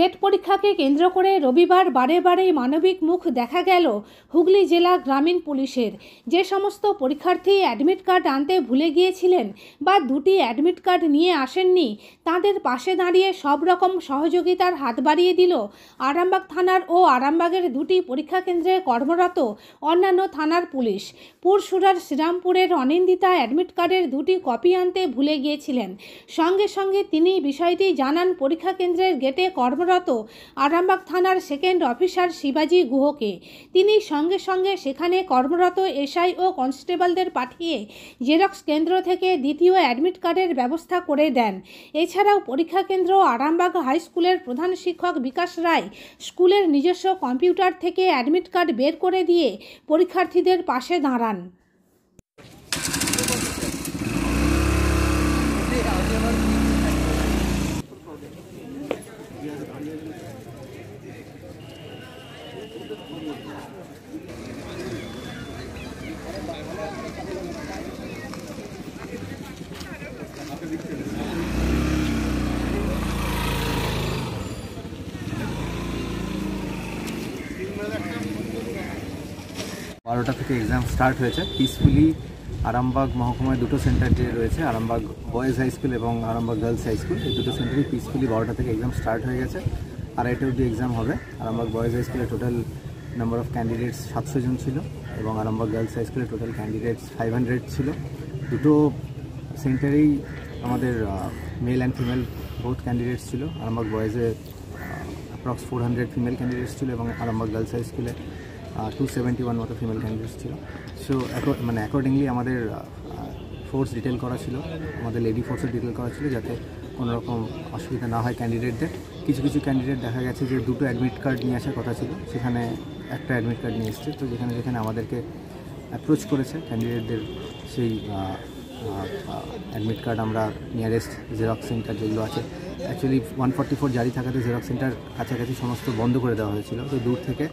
TET পরীক্ষাকে কেন্দ্র করে রবিবার বারে বারে মানবিক মুখ দেখা গেল হুগলি জেলা গ্রামীণ পুলিশের। যে সমস্ত পরীক্ষার্থী অ্যাডমিট কার্ড আনতে ভুলে গিয়েছিলেন বা দুটি অ্যাডমিট কার্ড নিয়ে আসেননি, তাদের পাশে দাঁড়িয়ে সব রকম সহযোগিতার হাত বাড়িয়ে দিল আরামবাগ থানার ও আরামবাগের দুটি পরীক্ষা কেন্দ্রে কর্মরত অন্যান্য থানার পুলিশ। পুরসুরার শ্রীরামপুরের অনিন্দিতা অ্যাডমিট কার্ডের দুটি কপি আনতে ভুলে গিয়েছিলেন। সঙ্গে সঙ্গে তিনি বিষয়টি জানান পরীক্ষা কেন্দ্রের গেটে কর্মরত আরামবাগ থানার সেকেন্ড অফিসার শিবাজি গুহকে। তিনি সঙ্গে সঙ্গে সেখানে কর্মরত এসআই ও কনস্টেবলদের পাঠিয়ে জেরক্স কেন্দ্র থেকে দ্বিতীয় অ্যাডমিট কার্ডের ব্যবস্থা করে দেন। এছাড়াও পরীক্ষা কেন্দ্র আরামবাগ হাই স্কুলের প্রধান শিক্ষক বিকাশ রায় স্কুলের নিজস্ব কম্পিউটার থেকে অ্যাডমিট কার্ড বের করে দিয়ে পরীক্ষার্থীদের পাশে দাঁড়ান। বারোটা থেকে এক্সাম স্টার্ট হয়েছে পিসফুলি। আরামবাগ মহকুমায় দুটো সেন্টার যে রয়েছে, আরামবাগ বয়েজ হাই স্কুল এবং আরামবাগ গার্লস হাই স্কুল, এই দুটো সেন্টারই পিসফুলি 12টা থেকে এক্সাম স্টার্ট হয়ে গেছে। আড়াইটা অবধি এক্সাম হবে। আরামবাগ বয়েজ হাই স্কুলে টোটাল নাম্বার অফ ক্যান্ডিডেটস 700 জন ছিল এবং আরামবাগ গার্লস হাই স্কুলে টোটাল ক্যান্ডিডেটস 500 ছিল। দুটো সেন্টারেই আমাদের male and female both candidates ছিল। আরামবাগ বয়েজে অ্যাপ্রক্স 400 ফিমেল ক্যান্ডিডেটস ছিল এবং আরামবাগ গার্লস হাই স্কুলে 271 মতো ফিমেল ক্যান্ডিডেটস ছিল। সো অ্যাকর্ডিংলি আমাদের ফোর্স ডিটেল করা ছিল, আমাদের লেডি ফোর্সের ডিটেল করা ছিল যাতে কোনো রকম অসুবিধা না হয় ক্যান্ডিডেটদের। কিছু কিছু ক্যান্ডিডেট দেখা গেছে যে দুটো অ্যাডমিট কার্ড নিয়ে আসার কথা ছিল, সেখানে একটা অ্যাডমিট কার্ড নিয়ে এসছে। তো যেখানে যেখানে আমাদেরকে অ্যাপ্রোচ করেছে ক্যান্ডিডেটদের, সেই অ্যাডমিট কার্ড আমরা নিয়ারেস্ট জেরক্স সেন্টার যেগুলো আছে, অ্যাকচুয়ালি 144 জারি থাকাতে জেরক্স সেন্টার কাছাকাছি সমস্ত বন্ধ করে দেওয়া হয়েছিল। তো দূর থেকে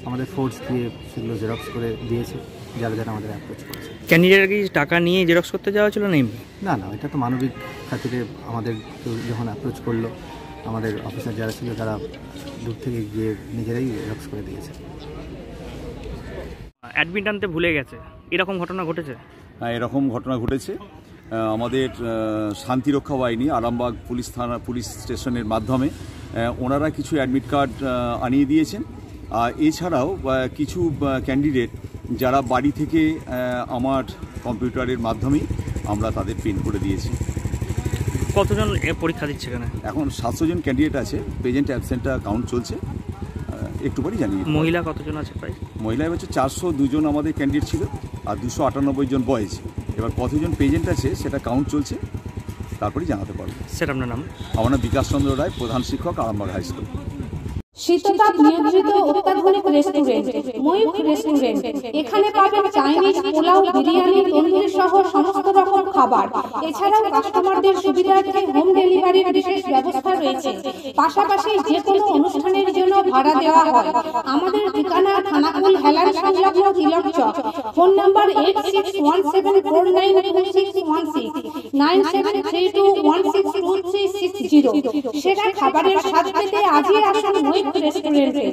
আমাদের ফোর্স দিয়ে সেগুলো জেরক্স করে দিয়েছে যারা যারা আমাদের অ্যাপ্রোচ করেছে। ক্যান্ডিডেট কি টাকা নিয়ে জেরক্স করতে যাওয়া ছিল না? না, এটা তো মানবিক খাতিরে আমাদের যখন অ্যাপ্রোচ করলো আমাদের অফিসার যারা ছিল তারা দূর থেকে গিয়ে নিজেরাই জেরক্স করে দিয়েছে। অ্যাডমিট আনতে ভুলে গেছে, এরকম ঘটনা ঘটেছে? হ্যাঁ, এরকম ঘটনা ঘটেছে। আমাদের শান্তিরক্ষা বাহিনী আরামবাগ পুলিশ স্টেশনের মাধ্যমে ওনারা কিছু অ্যাডমিট কার্ড আনিয়ে দিয়েছেন। এছাড়াও কিছু ক্যান্ডিডেট যারা বাড়ি থেকে আমার কম্পিউটারের মাধ্যমেই আমরা তাদের প্রিন্ট করে দিয়েছি। কতজন পরীক্ষা দিচ্ছে এখানে? এখন 700 জন ক্যান্ডিডেট আছে। প্রেজেন্ট অ্যাবসেন্টটা কাউন্ট চলছে, একটু পরই জানিয়ে। মহিলা কতজন আছে? প্রায় মহিলা হচ্ছে 402 জন আমাদের ক্যান্ডিডেট ছিল আর 298 জন বয়েজ। এবার কতজন পেজেন্ট আছে সেটা কাউন্ট চলছে, তারপরেই জানাতে পারবো। স্যার আপনার নাম? আমার নাম বিকাশ চন্দ্র রায়, প্রধান শিক্ষক আরামবাগ হাই স্কুল। শীততাপ নিয়ন্ত্রিত অত্যাধুনিক রেস্টুরেন্ট ময়ূখ রেস্টুরেন্ট। এখানে পাবেন চাইনিজ, পোলাও, বিরিয়ানি, তন্দুরি সহ সমস্ত রকম খাবার। এছাড়াও কাস্টমারদের সুবিধার্থে হোম ডেলিভারির বিশেষ ব্যবস্থা রয়েছে। পাশাপাশি যে কোনো অনুষ্ঠানের জন্য ভাড়া দেওয়া হয়। আমাদের ঠিকানা থানাকুল হেলান সংলগ্ন তিলক চক। Phone number 8617492616 9732162360। সেরা খাবারের স্বাদ পেতে আজই আসুন ময়ূখ রেস্টুরেন্টে।